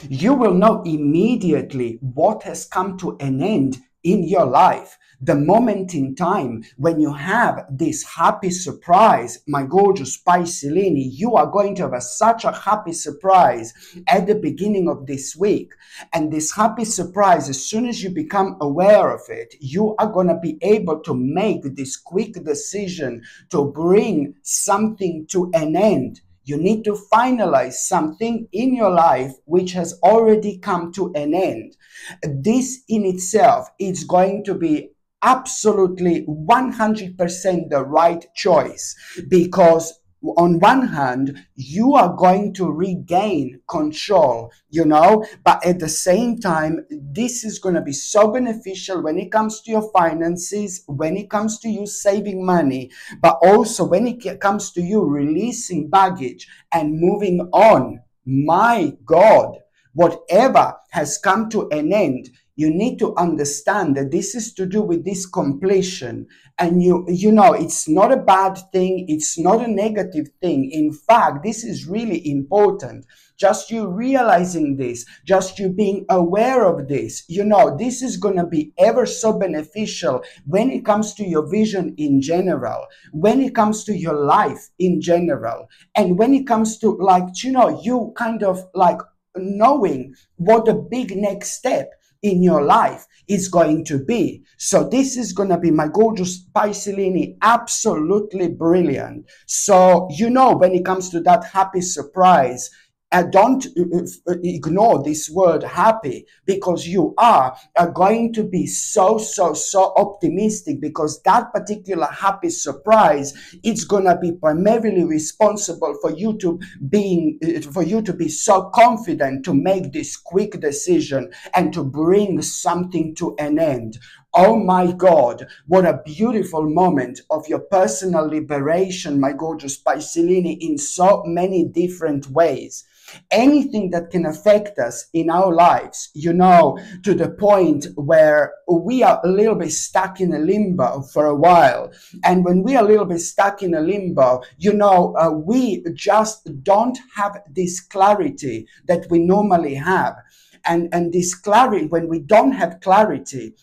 You will know immediately what has come to an end in your life. The moment in time when you have this happy surprise, my gorgeous Piscelini, you are going to have such a happy surprise at the beginning of this week. And this happy surprise, as soon as you become aware of it, you are going to be able to make this quick decision to bring something to an end. You need to finalize something in your life which has already come to an end. This in itself is going to be absolutely 100% the right choice, because on one hand, you are going to regain control, but at the same time, this is going to be so beneficial when it comes to your finances, when it comes to you saving money, but also when it comes to you releasing baggage and moving on. My God, whatever has come to an end, you need to understand that this is to do with this completion. And it's not a bad thing. It's not a negative thing. In fact, this is really important. Just you realizing this, just you being aware of this, this is going to be ever so beneficial when it comes to your vision in general, when it comes to your life in general, and when it comes to you kind of like knowing what the big next step in your life is going to be. So this is going to be, my gorgeous Piscelini, absolutely brilliant. So, when it comes to that happy surprise, don't ignore this word happy, because you are going to be so optimistic, because that particular happy surprise, it's going to be primarily responsible for you to be so confident to make this quick decision and to bring something to an end. Oh my God, what a beautiful moment of your personal liberation, my gorgeous Piscelini, in so many different ways. Anything that can affect us in our lives, to the point where we are a little bit stuck in a limbo for a while. And when we are a little bit stuck in a limbo, we just don't have this clarity that we normally have. And this clarity, when we don't have clarity,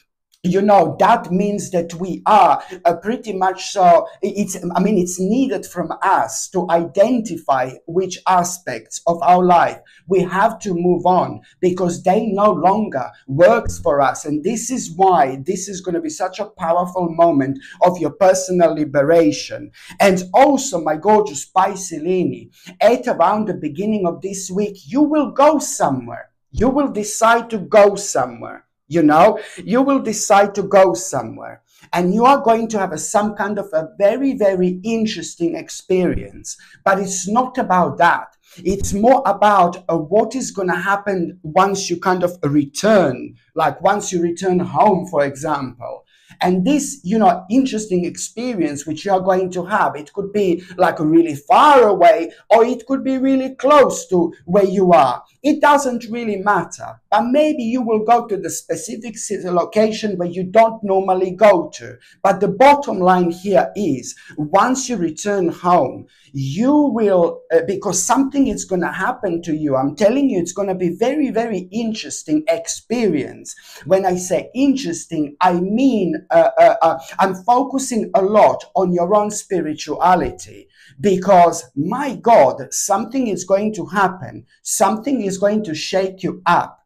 that means that we are pretty much so, it's needed from us to identify which aspects of our life we have to move on, because they no longer works for us. And this is why this is going to be such a powerful moment of your personal liberation. And also, my gorgeous Piscelini, at around the beginning of this week, you will go somewhere. You will decide to go somewhere. You will decide to go somewhere, and you are going to have some kind of a very, very interesting experience. But it's not about that. It's more about what is going to happen once you kind of return, like once you return home, for example. And this, interesting experience which you are going to have, it could be like really far away, or it could be really close to where you are. It doesn't really matter. But maybe you will go to the specific location where you don't normally go to. But the bottom line here is, once you return home, you will, because something is going to happen to you. I'm telling you, it's going to be very, very interesting experience. When I say interesting, I mean, I'm focusing a lot on your own spirituality, because my God, something is going to happen. Something is going to shake you up.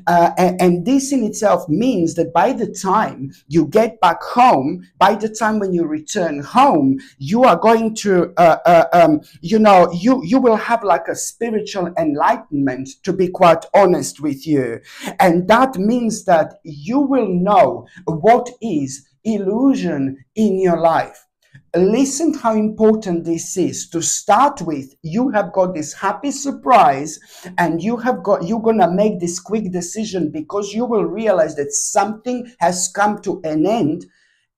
And this in itself means that by the time you get back home, by the time when you return home, you are going to, you will have like a spiritual enlightenment, to be quite honest with you. And that means that you will know what is illusion in your life. Listen how important this is. To start with, you have got this happy surprise, and you're gonna make this quick decision, because you will realize that something has come to an end,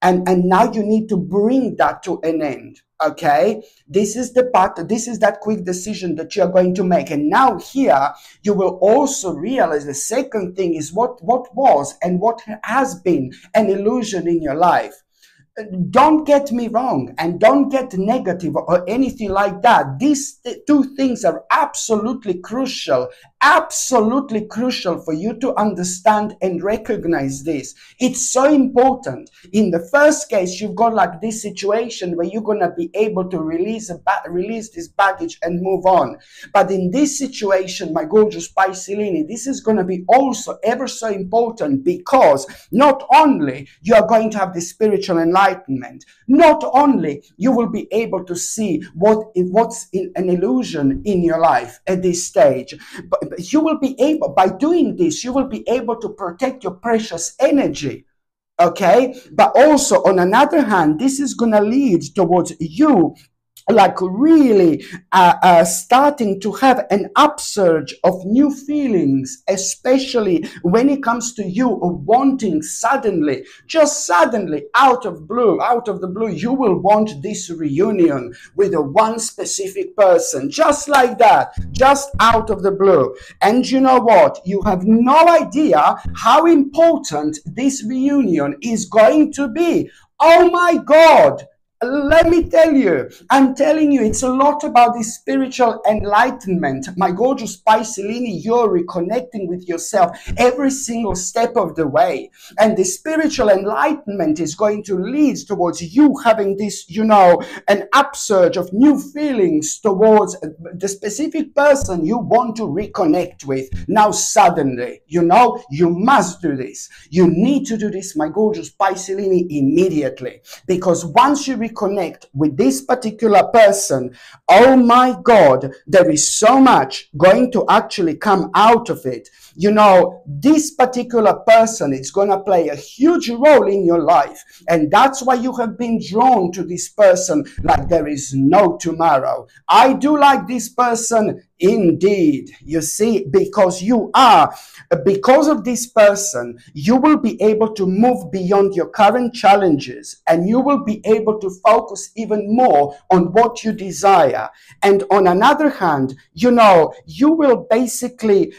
and now you need to bring that to an end. Okay, this is the part, this is that quick decision that you're going to make. And now here you will also realize the second thing is what was and what has been an illusion in your life. Don't get me wrong, and don't get negative or anything like that. These two things are absolutely crucial absolutely crucial for you to understand and recognize this. It's so important. In the first case, you've got like this situation where you're going to be able to release this baggage and move on. But in this situation, my gorgeous Pisces, this is going to be also ever so important, because not only you are going to have the spiritual enlightenment, not only you will be able to see what's an illusion in your life at this stage, but you will be able, by doing this, you will be able to protect your precious energy. Okay, but also on another hand, this is going to lead towards you like really starting to have an upsurge of new feelings, especially when it comes to you wanting suddenly, just suddenly, out of the blue, you will want this reunion with a one specific person, just like that, just out of the blue. And you know what? You have no idea how important this reunion is going to be. Oh my God! Let me tell you, I'm telling you, it's a lot about this spiritual enlightenment. My gorgeous Pisces, you're reconnecting with yourself every single step of the way. And the spiritual enlightenment is going to lead towards you having this, an upsurge of new feelings towards the specific person you want to reconnect with. Now, suddenly, you must do this. You need to do this, my gorgeous Pisces, immediately. Because once you reconnect with this particular person, oh my God, there is so much going to actually come out of it. This particular person is going to play a huge role in your life. And that's why you have been drawn to this person like there is no tomorrow. I do like this person indeed. You see, because of this person, you will be able to move beyond your current challenges, and you will be able to focus even more on what you desire. And on another hand, you will basically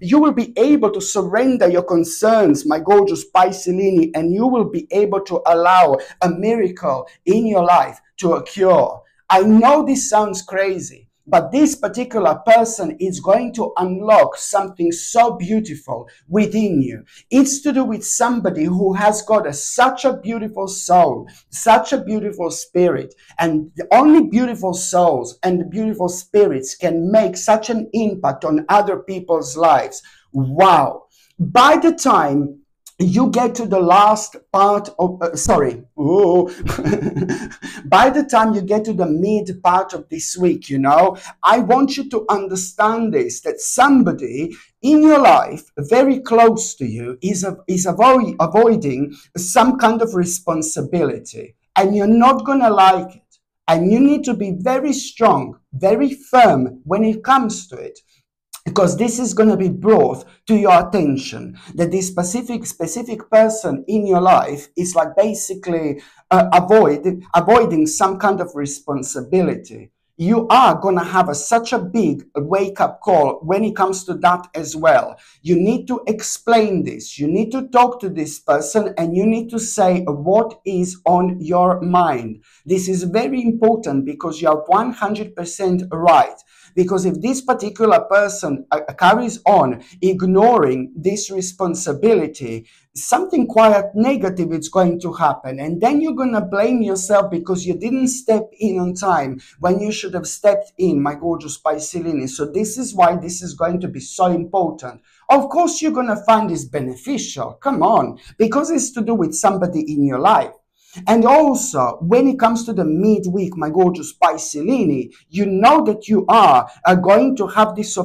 you will be able to surrender your concerns, my gorgeous Pisces, and you will be able to allow a miracle in your life to occur. I know this sounds crazy, but this particular person is going to unlock something so beautiful within you. It's to do with somebody who has got such a beautiful soul, such a beautiful spirit. And only beautiful souls and beautiful spirits can make such an impact on other people's lives. Wow. By the time you get to the last part of, by the time you get to the mid part of this week, I want you to understand this, that somebody in your life very close to you is avoiding some kind of responsibility, and you're not going to like it. And you need to be very strong, very firm when it comes to it. Because this is going to be brought to your attention, that this specific person in your life is like basically avoiding some kind of responsibility. You are going to have such a big wake-up call when it comes to that as well. You need to explain this. You need to talk to this person, and you need to say what is on your mind. This is very important, because you are 100% right. Because if this particular person carries on ignoring this responsibility, something quite negative is going to happen. And then you're going to blame yourself because you didn't step in on time when you should have stepped in, my gorgeous Pisces. So this is why this is going to be so important. Of course, you're going to find this beneficial. Come on, because it's to do with somebody in your life. And also, when it comes to the midweek, my gorgeous Pisces, you know that you are going to have this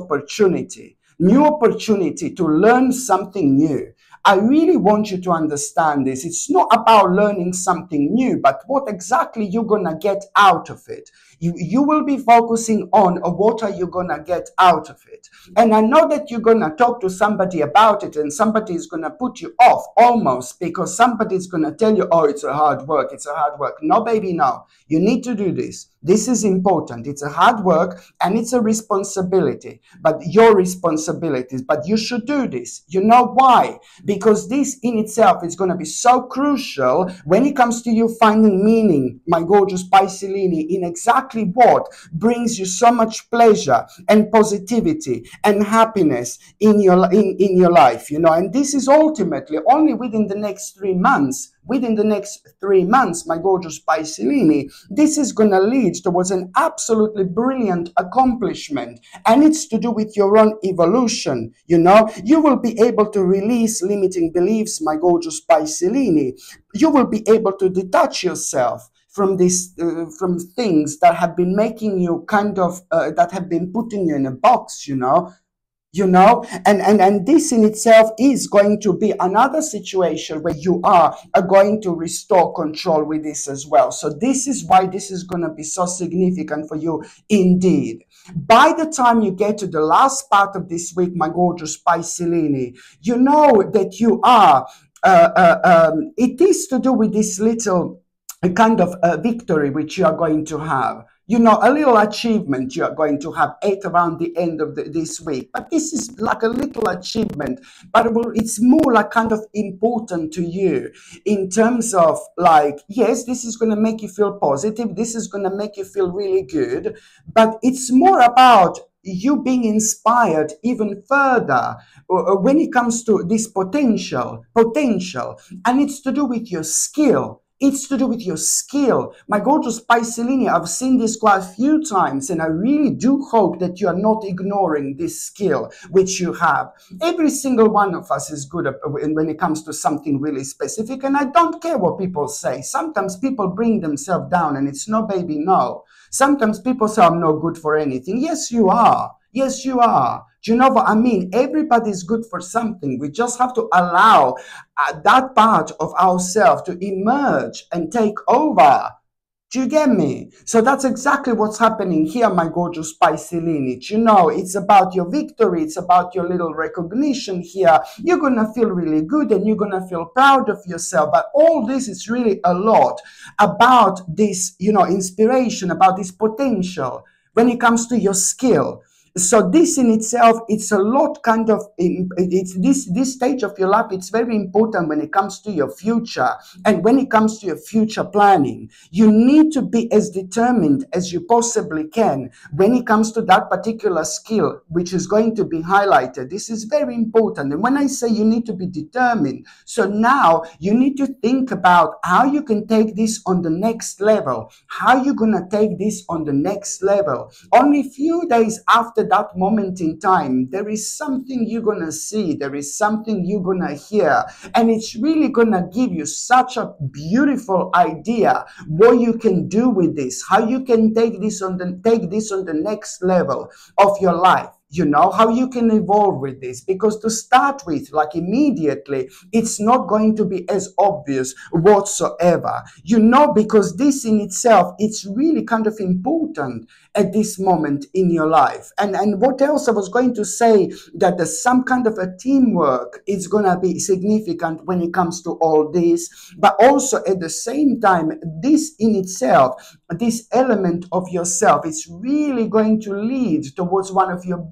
new opportunity to learn something new. I really want you to understand this. It's not about learning something new, but what exactly you're going to get out of it. You will be focusing on what are you going to get out of it. And I know that you're going to talk to somebody about it, and somebody is going to put you off almost, because somebody is going to tell you, oh, it's a hard work. It's a hard work. No, baby, no. You need to do this. This is important. It's a hard work and it's a responsibility, but your responsibilities, but you should do this. You know why? Because this in itself is going to be so crucial when it comes to you finding meaning, my gorgeous Pisces, in exactly exactly what brings you so much pleasure and positivity and happiness in your life, you know. And this is ultimately only within the next 3 months. Within the next 3 months, my gorgeous Piscelini, this is going to lead towards an absolutely brilliant accomplishment. And it's to do with your own evolution, you know. You will be able to release limiting beliefs, my gorgeous Piscelini. You will be able to detach yourself from this, from things that have been making you kind of, that have been putting you in a box, you know. And this in itself is going to be another situation where you are going to restore control with this as well. So this is why this is going to be so significant for you indeed. By the time you get to the last part of this week, my gorgeous Piscelini, you know that you are it is to do with this little kind of victory which you are going to have, you know, a little achievement you are going to have at around the end of this week. But this is like a little achievement, but it's more like kind of important to you in terms of like, yes, this is going to make you feel positive. This is going to make you feel really good, but it's more about you being inspired even further when it comes to this potential, and it's to do with your skill. It's to do with your skill. My gorgeous Piscelini, I've seen this quite a few times, and I really do hope that you are not ignoring this skill which you have. Every single one of us is good when it comes to something really specific, and I don't care what people say. Sometimes people bring themselves down, and it's no, baby, no. Sometimes people say, I'm not good for anything. Yes, you are. Yes, you are. Do you know what I mean? Everybody's good for something. We just have to allow that part of ourselves to emerge and take over. Do you get me? So that's exactly what's happening here, my gorgeous Piscelini. You know, it's about your victory. It's about your little recognition here. You're going to feel really good and you're going to feel proud of yourself. But all this is really a lot about this, you know, inspiration, about this potential when it comes to your skill. So this in itself, it's a lot kind of, it's this stage of your life, it's very important when it comes to your future. And when it comes to your future planning, you need to be as determined as you possibly can when it comes to that particular skill, which is going to be highlighted. This is very important. And when I say you need to be determined, so now you need to think about how you can take this on the next level, how you're going to take this on the next level. Only a few days after that moment in time, there is something you're gonna see, there is something you're gonna hear, and it's really gonna give you such a beautiful idea what you can do with this, how you can take this on the next level of your life. You know, how you can evolve with this, because to start with, like immediately, it's not going to be as obvious whatsoever, you know, because this in itself, it's really kind of important at this moment in your life. And what else I was going to say, that there's some kind of a teamwork is going to be significant when it comes to all this, but also at the same time, this in itself, this element of yourself, it's really going to lead towards one of your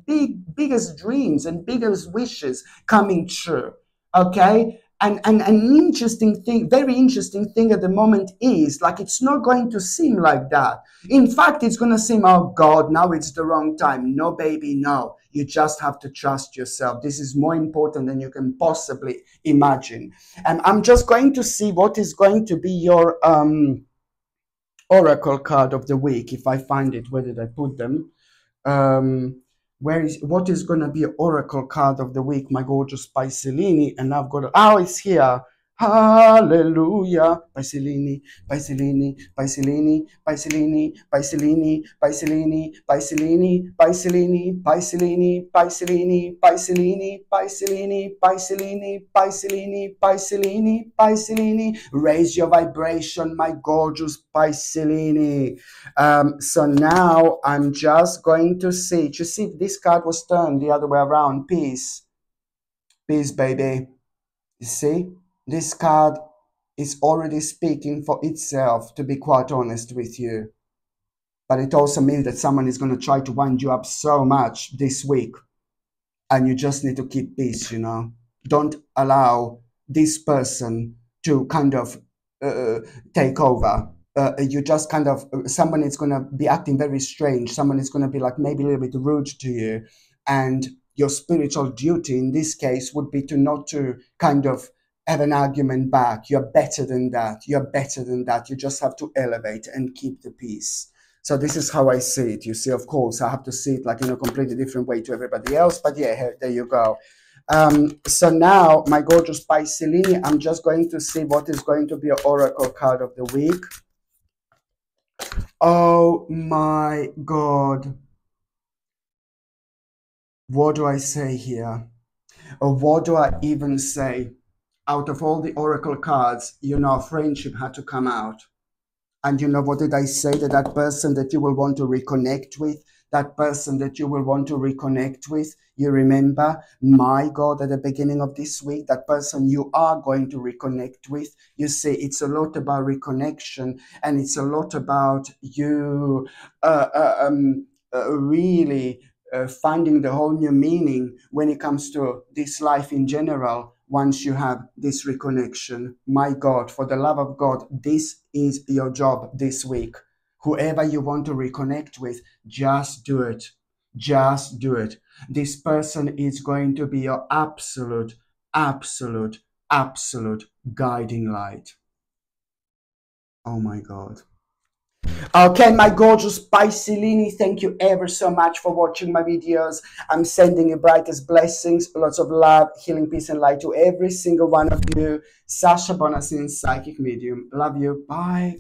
biggest dreams and biggest wishes coming true. Okay. And an interesting thing, very interesting thing at the moment is, like, it's not going to seem like that. In fact, it's going to seem, oh God, now it's the wrong time. No, baby, no. You just have to trust yourself. This is more important than you can possibly imagine. And I'm just going to see what is going to be your oracle card of the week. If I find it, where did I put them? What is going to be oracle card of the week, my gorgeous Piscelini? And I've got, oh, it's here. Hallelujah. Piscelini, Piscelini, Piscelini, Piscelini, Piscelini, Piscelini, Piscelini, Piscelini, Piscelini, Piscelini, Piscelini, Piscelini, Piscelini, Piscelini, Piscelini, Piscelini. Raise your vibration, my gorgeous Piscelini. So now I'm just going to see if this card was turned the other way around. Peace. Peace, baby. You see? This card is already speaking for itself, to be quite honest with you. But it also means that someone is going to try to wind you up so much this week. And you just need to keep peace, you know. Don't allow this person to kind of take over. you just kind of, someone is going to be acting very strange. Someone is going to be like maybe a little bit rude to you. And your spiritual duty in this case would be to not to kind of have an argument back. You're better than that. You're better than that. You just have to elevate and keep the peace. So this is how I see it. You see, of course, I have to see it like in a completely different way to everybody else. But yeah, there you go. So now, my gorgeous Pisces, I'm just going to see what is going to be an oracle card of the week. Oh my God. What do I say here? Or what do I even say? Out of all the oracle cards, you know, friendship had to come out. And you know, what did I say? That person that you will want to reconnect with, that person that you will want to reconnect with, you remember, my God, at the beginning of this week, that person you are going to reconnect with. You see, it's a lot about reconnection, and it's a lot about you really finding the whole new meaning when it comes to this life in general. Once you have this reconnection, my God, for the love of God, this is your job this week. Whoever you want to reconnect with, just do it. Just do it. This person is going to be your absolute, absolute, absolute guiding light. Oh my God. Okay, my gorgeous Pisces, thank you ever so much for watching my videos. I'm sending you brightest blessings, lots of love, healing, peace, and light to every single one of you. Sasha Bonasin, Psychic Medium. Love you. Bye.